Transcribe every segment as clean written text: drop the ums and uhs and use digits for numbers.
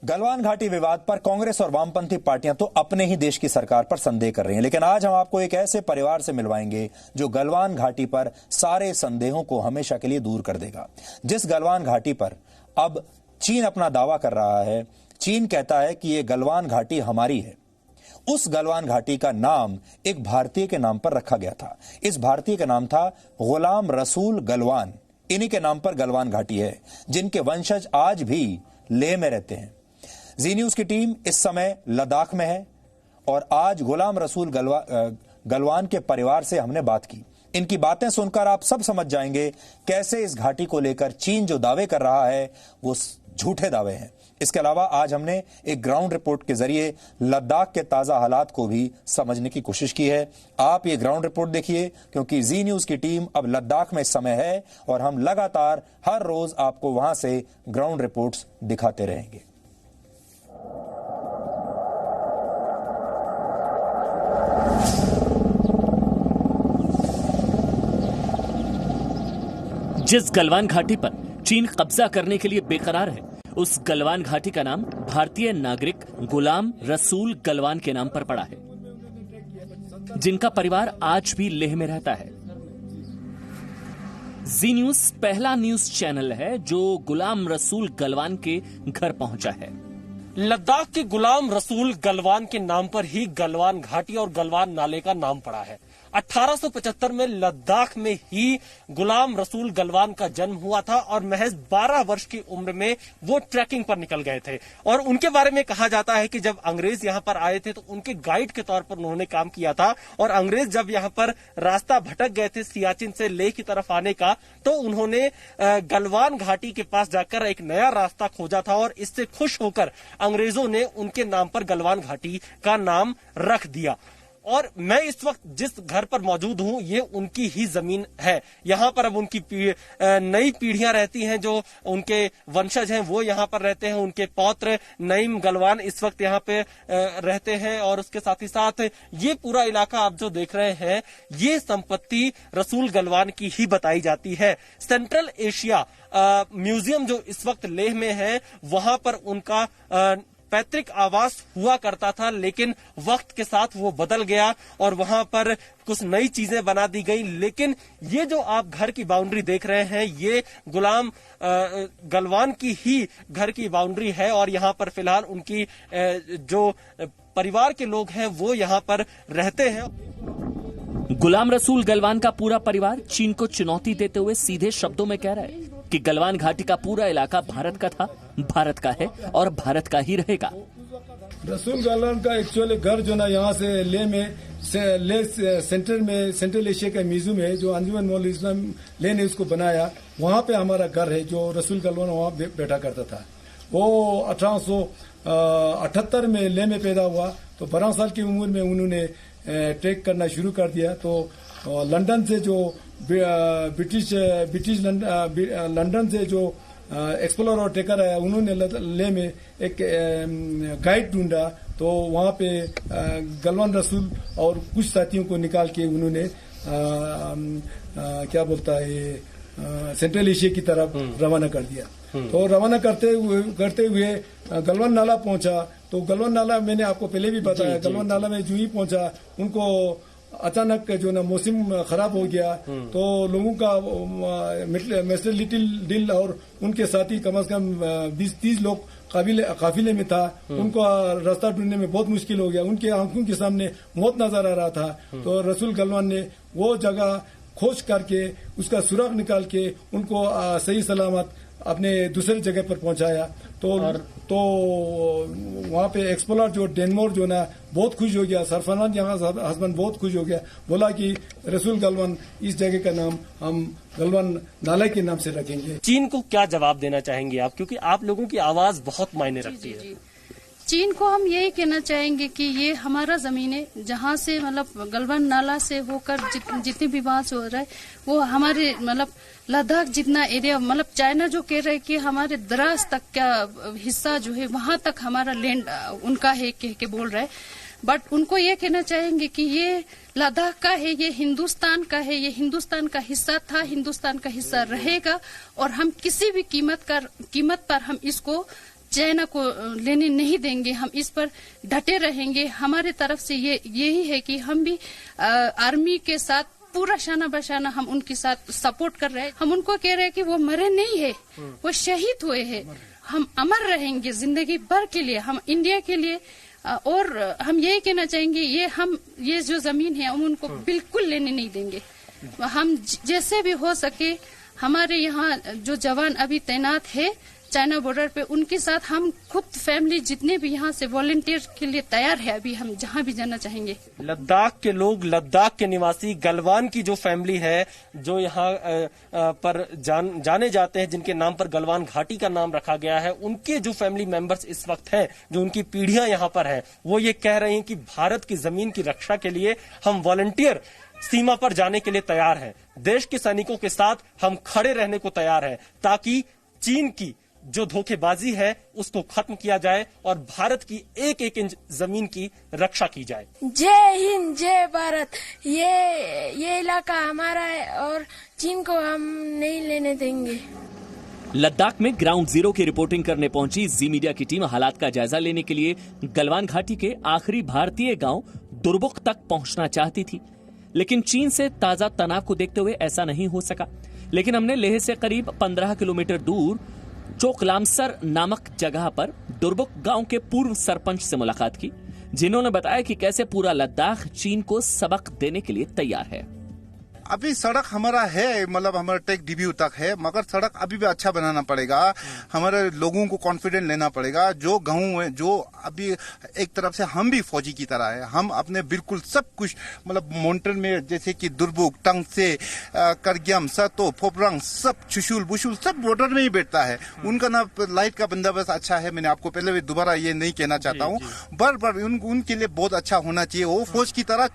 गलवान घाटी विवाद पर कांग्रेस और वामपंथी पार्टियां तो अपने ही देश की सरकार पर संदेह कर रही हैं, लेकिन आज हम आपको एक ऐसे परिवार से मिलवाएंगे जो गलवान घाटी पर सारे संदेहों को हमेशा के लिए दूर कर देगा। जिस गलवान घाटी पर अब चीन अपना दावा कर रहा है, चीन कहता है कि यह गलवान घाटी हमारी है। उस गलवान घाटी का नाम एक भारतीय के नाम पर रखा गया था। इस भारतीय का नाम था गुलाम रसूल गलवान। इन्हीं के नाम पर गलवान घाटी है, जिनके वंशज आज भी लेह में रहते हैं। जी न्यूज की टीम इस समय लद्दाख में है और आज गुलाम रसूल गलवान के परिवार से हमने बात की। इनकी बातें सुनकर आप सब समझ जाएंगे कैसे इस घाटी को लेकर चीन जो दावे कर रहा है वो झूठे दावे हैं। इसके अलावा आज हमने एक ग्राउंड रिपोर्ट के जरिए लद्दाख के ताजा हालात को भी समझने की कोशिश की है। आप ये ग्राउंड रिपोर्ट देखिए, क्योंकि जी न्यूज की टीम अब लद्दाख में इस समय है और हम लगातार हर रोज आपको वहां से ग्राउंड रिपोर्ट्स दिखाते रहेंगे। जिस गलवान घाटी पर चीन कब्जा करने के लिए बेकरार है, उस गलवान घाटी का नाम भारतीय नागरिक गुलाम रसूल गलवान के नाम पर पड़ा है, जिनका परिवार आज भी लेह में रहता है। जी न्यूज पहला न्यूज चैनल है जो गुलाम रसूल गलवान के घर पहुंचा है। लद्दाख के गुलाम रसूल गलवान के नाम पर ही गलवान घाटी और गलवान नाले का नाम पड़ा है। 1875 में लद्दाख में ही गुलाम रसूल गलवान का जन्म हुआ था और महज 12 वर्ष की उम्र में वो ट्रैकिंग पर निकल गए थे। और उनके बारे में कहा जाता है कि जब अंग्रेज यहाँ पर आए थे तो उनके गाइड के तौर पर उन्होंने काम किया था। और अंग्रेज जब यहाँ पर रास्ता भटक गए थे सियाचिन से लेह की तरफ आने का, तो उन्होंने गलवान घाटी के पास जाकर एक नया रास्ता खोजा था और इससे खुश होकर अंग्रेजों ने उनके नाम पर गलवान घाटी का नाम रख दिया। और मैं इस वक्त जिस घर पर मौजूद हूं, ये उनकी ही जमीन है। यहाँ पर अब उनकी नई पीढ़ियां रहती हैं, जो उनके वंशज हैं वो यहाँ पर रहते हैं। उनके पौत्र नईम गलवान इस वक्त यहाँ पे रहते हैं और उसके साथ ही साथ ये पूरा इलाका आप जो देख रहे हैं, ये संपत्ति रसूल गलवान की ही बताई जाती है। सेंट्रल एशिया म्यूजियम जो इस वक्त लेह में है, वहां पर उनका पैतृक आवास हुआ करता था, लेकिन वक्त के साथ वो बदल गया और वहां पर कुछ नई चीजें बना दी गई। लेकिन ये जो आप घर की बाउंड्री देख रहे हैं, ये गुलाम गलवान की ही घर की बाउंड्री है और यहाँ पर फिलहाल उनकी जो परिवार के लोग हैं वो यहाँ पर रहते हैं। गुलाम रसूल गलवान का पूरा परिवार चीन को चुनौती देते हुए सीधे शब्दों में कह रहा है कि गलवान घाटी का पूरा इलाका भारत का था, भारत का है और भारत का ही रहेगा। रसूल गलवान का एक्चुअली घर जो ना यहाँ से लेह में सेंटर में सेंट्रल एशिया का म्यूजियम है, जो अंजुमन मौलवी इस्लाम लेह ने उसको बनाया। वहाँ पे हमारा घर है, जो रसूल गलवान वहाँ बैठा करता था। वो 1878 में लेह में पैदा हुआ, तो 12 साल की उम्र में उन्होंने ट्रैक करना शुरू कर दिया। तो लंदन से जो ब्रिटिश लंदन से जो एक्सप्लोरर और ट्रेकर आया, उन्होंने लेह में एक गाइड ढूंढा। तो वहाँ पे गलवान रसूल और कुछ साथियों को निकाल के उन्होंने क्या बोलता है सेंट्रल एशिया की तरफ रवाना कर दिया। तो रवाना करते हुए गलवान नाला पहुंचा। तो गलवान नाला मैंने आपको पहले भी बताया, गलवान नाला में जो ही पहुंचा, उनको अचानक जो ना मौसम खराब हो गया। तो लोगों का मिस्टर लिटिल डिल और उनके साथी कम से कम 20-30 लोग काफिले में था। उनको रास्ता ढूंढने में बहुत मुश्किल हो गया। उनके आंखों के सामने मौत नजर आ रहा था। तो रसूल गलवान ने वो जगह खोज करके उसका सुराग निकाल के उनको सही सलामत अपने दूसरे जगह पर पहुंचाया। तो वहाँ पे एक्सप्लोरर जो डेनमोर जो ना बहुत खुश हो गया, सरफराज यहाँ हस्बैंड बहुत खुश हो गया, बोला कि रसूल गलवान इस जगह का नाम हम गलवान नाला के नाम से रखेंगे। चीन को क्या जवाब देना चाहेंगे आप, क्योंकि आप लोगों की आवाज बहुत मायने रखती है। चीन को हम यही कहना चाहेंगे कि ये हमारा जमीन है, जहाँ से मतलब गलवान नाला से होकर जितने भी बात हो रहा है वो हमारे मतलब लद्दाख जितना एरिया, मतलब चाइना जो कह रहा है कि हमारे द्रास तक का हिस्सा जो है वहां तक हमारा लैंड उनका है कह के बोल रहा है। बट उनको ये कहना चाहेंगे कि ये लद्दाख का है, ये हिंदुस्तान का है, ये हिंदुस्तान का हिस्सा था, हिंदुस्तान का हिस्सा रहेगा और हम किसी भी कीमत पर हम इसको चाइना को लेने नहीं देंगे। हम इस पर डटे रहेंगे। हमारे तरफ से यही है कि हम भी आर्मी के साथ पूरा शाना बशाना हम उनके साथ सपोर्ट कर रहे हैं। हम उनको कह रहे हैं कि वो मरे नहीं है, वो शहीद हुए हैं। हम अमर रहेंगे जिंदगी भर के लिए, हम इंडिया के लिए। और हम यही कहना चाहेंगे, ये जो जमीन है हम उनको बिल्कुल लेने नहीं देंगे। हम जैसे भी हो सके, हमारे यहाँ जो जवान अभी तैनात है चाइना बॉर्डर पे, उनके साथ हम खुद फैमिली जितने भी यहाँ से वॉलंटियर के लिए तैयार है। अभी हम जहाँ भी जाना चाहेंगे। लद्दाख के लोग, लद्दाख के निवासी, गलवान की जो फैमिली है, जो यहाँ पर जाने जाते हैं, जिनके नाम पर गलवान घाटी का नाम रखा गया है, उनके जो फैमिली मेंबर्स इस वक्त हैं, जो उनकी पीढ़ियां यहाँ पर हैं, वो ये कह रहे हैं कि भारत की जमीन की रक्षा के लिए हम वॉलंटियर सीमा पर जाने के लिए तैयार हैं। देश के सैनिकों के साथ हम खड़े रहने को तैयार हैं, ताकि चीन की जो धोखेबाजी है उसको खत्म किया जाए और भारत की एक एक इंच जमीन की रक्षा की जाए। जय हिंद, जय भारत। ये इलाका हमारा है और चीन को हम नहीं लेने देंगे। लद्दाख में ग्राउंड जीरो की रिपोर्टिंग करने पहुंची जी मीडिया की टीम हालात का जायजा लेने के लिए गलवान घाटी के आखिरी भारतीय गांव दुर्बुक तक पहुंचना चाहती थी, लेकिन चीन से ताजा तनाव को देखते हुए ऐसा नहीं हो सका। लेकिन हमने लेह से करीब 15 किलोमीटर दूर चोकलामसर नामक जगह पर दुर्बुक गांव के पूर्व सरपंच से मुलाकात की, जिन्होंने बताया कि कैसे पूरा लद्दाख चीन को सबक देने के लिए तैयार है। अभी सड़क हमारा है, मतलब हमारा टेक डिब्यू तक है, मगर सड़क अभी भी अच्छा बनाना पड़ेगा। हमारे लोगों को कॉन्फिडेंस लेना पड़ेगा। जो गाँव है, जो अभी एक तरफ से हम भी फौजी की तरह है, हम अपने बिल्कुल सब कुछ, मतलब माउंटेन में जैसे कि दुर्बुक, टंग से करग्याम, सतो, फोपरंग, सब चुशुल बुशुल सब बॉर्डर में ही बैठता है। उनका ना लाइट का बंदोबस्त अच्छा है। मैंने आपको पहले भी दोबारा ये नहीं कहना चाहता हूँ, पर उनके लिए बहुत अच्छा होना चाहिए। वो फौज की तरह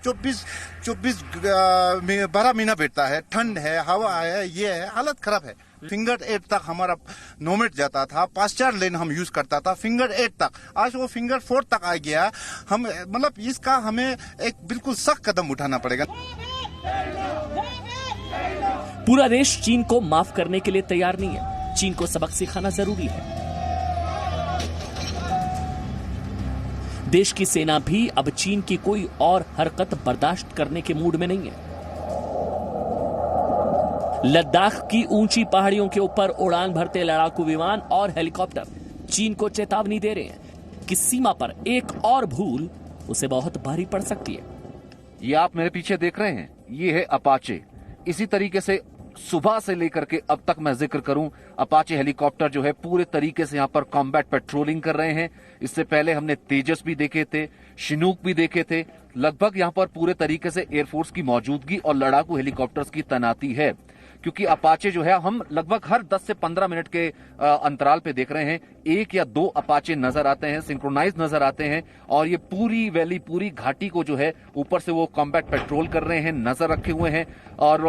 12 महीना बैठता है, ठंड है, हवा है, ये है, हालत खराब है। फिंगर 8 तक हमारा नोमेट जाता था, 5-4 लेन हम यूज करता था, फिंगर 8 तक। आज वो फिंगर 4 तक आ गया। हम मतलब इसका हमें एक बिल्कुल सख्त कदम उठाना पड़ेगा। पूरा देश चीन को माफ करने के लिए तैयार नहीं है। चीन को सबक सिखाना जरूरी है। देश की सेना भी अब चीन की कोई और हरकत बर्दाश्त करने के मूड में नहीं है। लद्दाख की ऊंची पहाड़ियों के ऊपर उड़ान भरते लड़ाकू विमान और हेलीकॉप्टर चीन को चेतावनी दे रहे हैं कि सीमा पर एक और भूल उसे बहुत भारी पड़ सकती है। ये आप मेरे पीछे देख रहे हैं, ये है अपाचे। इसी तरीके से सुबह से लेकर के अब तक मैं जिक्र करूं, अपाचे हेलीकॉप्टर जो है पूरे तरीके से यहां पर कॉम्बैट पेट्रोलिंग कर रहे हैं। इससे पहले हमने तेजस भी देखे थे, शिनूक भी देखे थे। लगभग यहां पर पूरे तरीके से एयरफोर्स की मौजूदगी और लड़ाकू हेलीकॉप्टर्स की तैनाती है, क्योंकि अपाचे जो है हम लगभग हर 10 से 15 मिनट के अंतराल पे देख रहे हैं, 1 या 2 अपाचे नजर आते हैं, सिंक्रोनाइज नजर आते हैं। और ये पूरी वैली, पूरी घाटी को जो है ऊपर से वो कॉम्बैट पेट्रोल कर रहे हैं, नजर रखे हुए हैं। और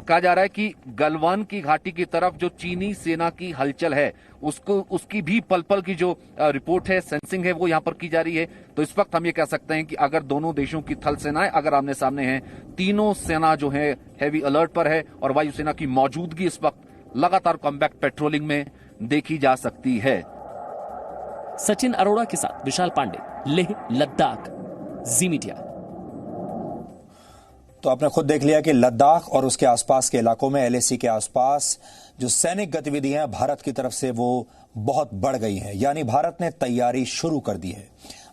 कहा जा रहा है कि गलवान की घाटी की तरफ जो चीनी सेना की हलचल है उसकी भी पल पल की जो रिपोर्ट है, सेंसिंग है, वो यहाँ पर की जा रही है। तो इस वक्त हम ये कह सकते हैं कि अगर दोनों देशों की थल सेनाएं अगर आमने सामने हैं, तीनों सेना जो है हैवी अलर्ट पर है और वायुसेना की मौजूदगी इस वक्त लगातार कॉम्बैट पेट्रोलिंग में देखी जा सकती है। सचिन अरोड़ा के साथ विशाल पांडे, लेह, लद्दाख, जी मीडिया। तो आपने खुद देख लिया कि लद्दाख और उसके आसपास के इलाकों में, एलएसी के आसपास जो सैनिक गतिविधियां भारत की तरफ से वो बहुत बढ़ गई हैं, यानी भारत ने तैयारी शुरू कर दी है।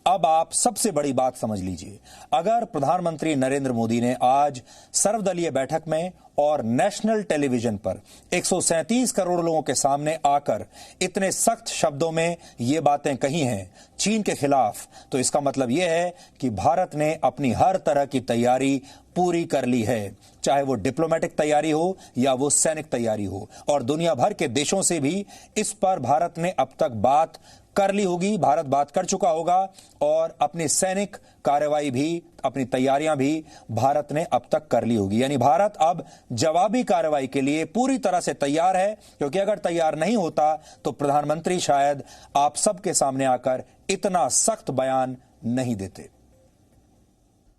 अब आप सबसे बड़ी बात समझ लीजिए, अगर प्रधानमंत्री नरेंद्र मोदी ने आज सर्वदलीय बैठक में और नेशनल टेलीविजन पर 137 करोड़ लोगों के सामने आकर इतने सख्त शब्दों में ये बातें कही हैं चीन के खिलाफ, तो इसका मतलब यह है कि भारत ने अपनी हर तरह की तैयारी पूरी कर ली है, चाहे वो डिप्लोमेटिक तैयारी हो या वो सैनिक तैयारी हो। और दुनिया भर के देशों से भी इस पर भारत ने अब तक बात कर ली होगी, भारत बात कर चुका होगा और अपनी सैनिक कार्रवाई भी, अपनी तैयारियां भी भारत ने अब तक कर ली होगी। यानी भारत अब जवाबी कार्रवाई के लिए पूरी तरह से तैयार है, क्योंकि अगर तैयार नहीं होता तो प्रधानमंत्री शायद आप सबके सामने आकर इतना सख्त बयान नहीं देते।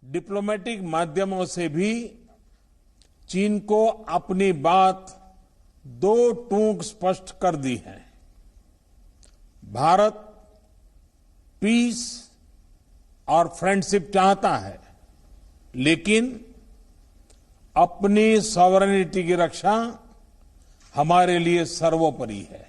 डिप्लोमेटिक माध्यमों से भी चीन को अपनी बात दो टूक स्पष्ट कर दी है। भारत पीस और फ्रेंडशिप चाहता है, लेकिन अपनी सॉवरेनिटी की रक्षा हमारे लिए सर्वोपरि है।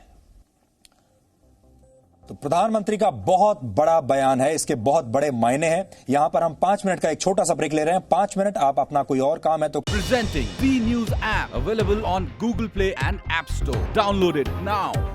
तो प्रधानमंत्री का बहुत बड़ा बयान है, इसके बहुत बड़े मायने हैं। यहां पर हम 5 मिनट का एक छोटा सा ब्रेक ले रहे हैं। 5 मिनट, आप अपना कोई और काम है तो Presenting B News app available on Google Play and App Store. Download it now.